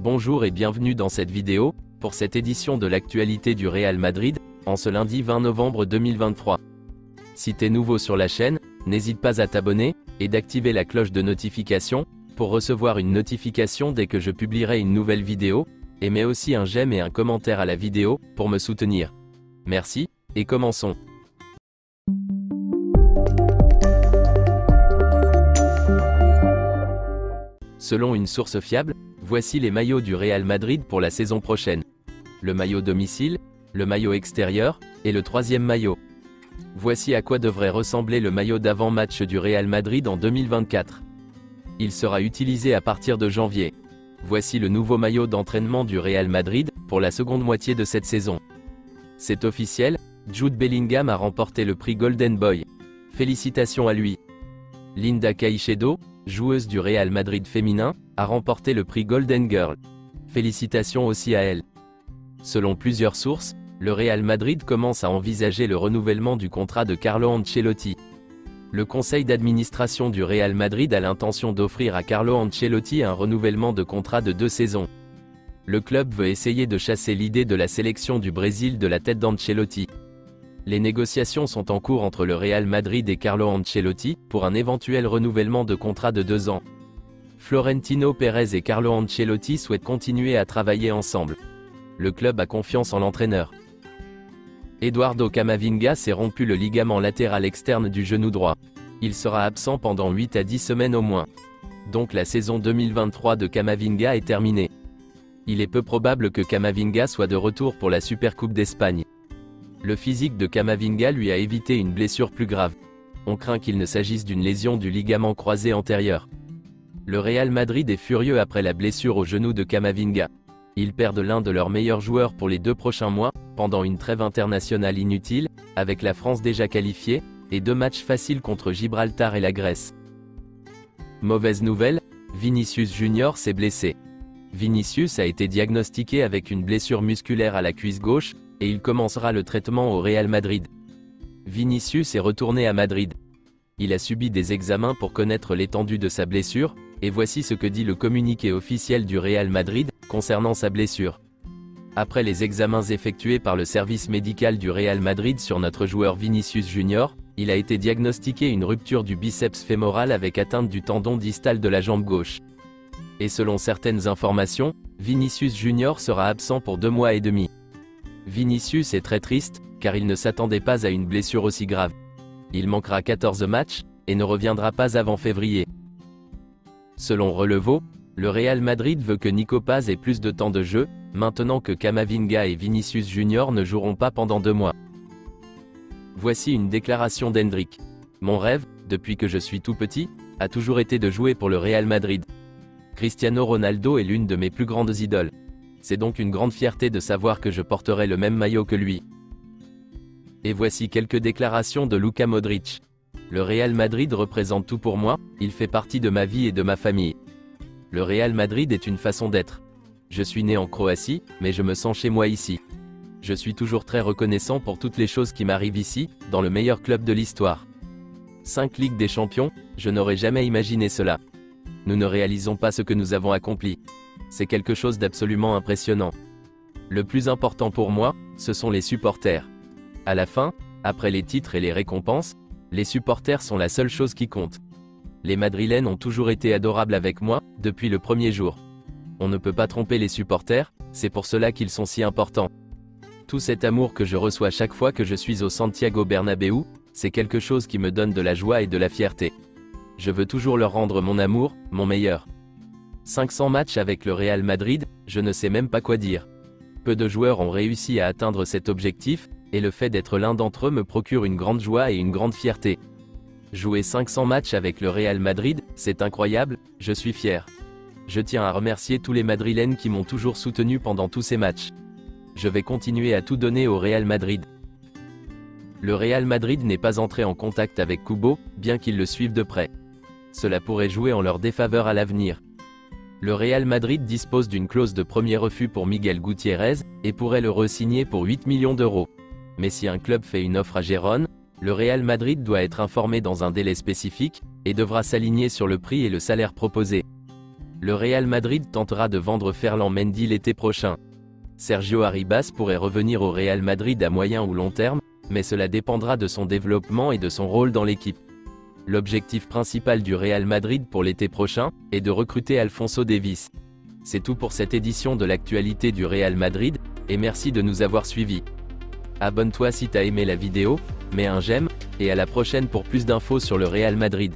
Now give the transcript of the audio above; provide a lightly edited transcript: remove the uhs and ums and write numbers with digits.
Bonjour et bienvenue dans cette vidéo, pour cette édition de l'actualité du Real Madrid, en ce lundi 20 novembre 2023. Si t'es nouveau sur la chaîne, n'hésite pas à t'abonner, et d'activer la cloche de notification, pour recevoir une notification dès que je publierai une nouvelle vidéo, et mets aussi un j'aime et un commentaire à la vidéo, pour me soutenir. Merci, et commençons. Selon une source fiable, voici les maillots du Real Madrid pour la saison prochaine. Le maillot domicile, le maillot extérieur, et le troisième maillot. Voici à quoi devrait ressembler le maillot d'avant-match du Real Madrid en 2024. Il sera utilisé à partir de janvier. Voici le nouveau maillot d'entraînement du Real Madrid, pour la seconde moitié de cette saison. C'est officiel, Jude Bellingham a remporté le prix Golden Boy. Félicitations à lui. Linda Caicedo, joueuse du Real Madrid féminin, a remporté le prix Golden Girl. Félicitations aussi à elle. Selon plusieurs sources, le Real Madrid commence à envisager le renouvellement du contrat de Carlo Ancelotti. Le conseil d'administration du Real Madrid a l'intention d'offrir à Carlo Ancelotti un renouvellement de contrat de 2 saisons. Le club veut essayer de chasser l'idée de la sélection du Brésil de la tête d'Ancelotti. Les négociations sont en cours entre le Real Madrid et Carlo Ancelotti, pour un éventuel renouvellement de contrat de 2 ans. Florentino Pérez et Carlo Ancelotti souhaitent continuer à travailler ensemble. Le club a confiance en l'entraîneur. Eduardo Camavinga s'est rompu le ligament latéral externe du genou droit. Il sera absent pendant 8 à 10 semaines au moins. Donc la saison 2023 de Camavinga est terminée. Il est peu probable que Camavinga soit de retour pour la Supercoupe d'Espagne. Le physique de Camavinga lui a évité une blessure plus grave. On craint qu'il ne s'agisse d'une lésion du ligament croisé antérieur. Le Real Madrid est furieux après la blessure au genou de Camavinga. Ils perdent l'un de leurs meilleurs joueurs pour les 2 prochains mois, pendant une trêve internationale inutile, avec la France déjà qualifiée, et 2 matchs faciles contre Gibraltar et la Grèce. Mauvaise nouvelle, Vinicius Junior s'est blessé. Vinicius a été diagnostiqué avec une blessure musculaire à la cuisse gauche, et il commencera le traitement au Real Madrid. Vinicius est retourné à Madrid. Il a subi des examens pour connaître l'étendue de sa blessure, et voici ce que dit le communiqué officiel du Real Madrid, concernant sa blessure. Après les examens effectués par le service médical du Real Madrid sur notre joueur Vinicius Junior, il a été diagnostiqué une rupture du biceps fémoral avec atteinte du tendon distal de la jambe gauche. Et selon certaines informations, Vinicius Junior sera absent pour 2 mois et demi. Vinicius est très triste, car il ne s'attendait pas à une blessure aussi grave. Il manquera 14 matchs, et ne reviendra pas avant février. Selon Relevo, le Real Madrid veut que Nico Paz ait plus de temps de jeu, maintenant que Camavinga et Vinicius Junior ne joueront pas pendant 2 mois. Voici une déclaration d'Hendrick. Mon rêve, depuis que je suis tout petit, a toujours été de jouer pour le Real Madrid. Cristiano Ronaldo est l'une de mes plus grandes idoles. C'est donc une grande fierté de savoir que je porterai le même maillot que lui. Et voici quelques déclarations de Luka Modric. Le Real Madrid représente tout pour moi, il fait partie de ma vie et de ma famille. Le Real Madrid est une façon d'être. Je suis né en Croatie, mais je me sens chez moi ici. Je suis toujours très reconnaissant pour toutes les choses qui m'arrivent ici, dans le meilleur club de l'histoire. 5 Ligues des Champions, je n'aurais jamais imaginé cela. Nous ne réalisons pas ce que nous avons accompli. C'est quelque chose d'absolument impressionnant. Le plus important pour moi, ce sont les supporters. À la fin, après les titres et les récompenses, les supporters sont la seule chose qui compte. Les Madrilènes ont toujours été adorables avec moi, depuis le premier jour. On ne peut pas tromper les supporters, c'est pour cela qu'ils sont si importants. Tout cet amour que je reçois chaque fois que je suis au Santiago Bernabéu, c'est quelque chose qui me donne de la joie et de la fierté. Je veux toujours leur rendre mon amour, mon meilleur. 500 matchs avec le Real Madrid, je ne sais même pas quoi dire. Peu de joueurs ont réussi à atteindre cet objectif, et le fait d'être l'un d'entre eux me procure une grande joie et une grande fierté. Jouer 500 matchs avec le Real Madrid, c'est incroyable, je suis fier. Je tiens à remercier tous les Madrilènes qui m'ont toujours soutenu pendant tous ces matchs. Je vais continuer à tout donner au Real Madrid. Le Real Madrid n'est pas entré en contact avec Kubo, bien qu'ils le suivent de près. Cela pourrait jouer en leur défaveur à l'avenir. Le Real Madrid dispose d'une clause de premier refus pour Miguel Gutiérrez, et pourrait le re-signer pour 8 millions d'euros. Mais si un club fait une offre à Gérone, le Real Madrid doit être informé dans un délai spécifique, et devra s'aligner sur le prix et le salaire proposé. Le Real Madrid tentera de vendre Ferland Mendy l'été prochain. Sergio Arribas pourrait revenir au Real Madrid à moyen ou long terme, mais cela dépendra de son développement et de son rôle dans l'équipe. L'objectif principal du Real Madrid pour l'été prochain est de recruter Alphonso Davies. C'est tout pour cette édition de l'actualité du Real Madrid, et merci de nous avoir suivis. Abonne-toi si t'as aimé la vidéo, mets un j'aime, et à la prochaine pour plus d'infos sur le Real Madrid.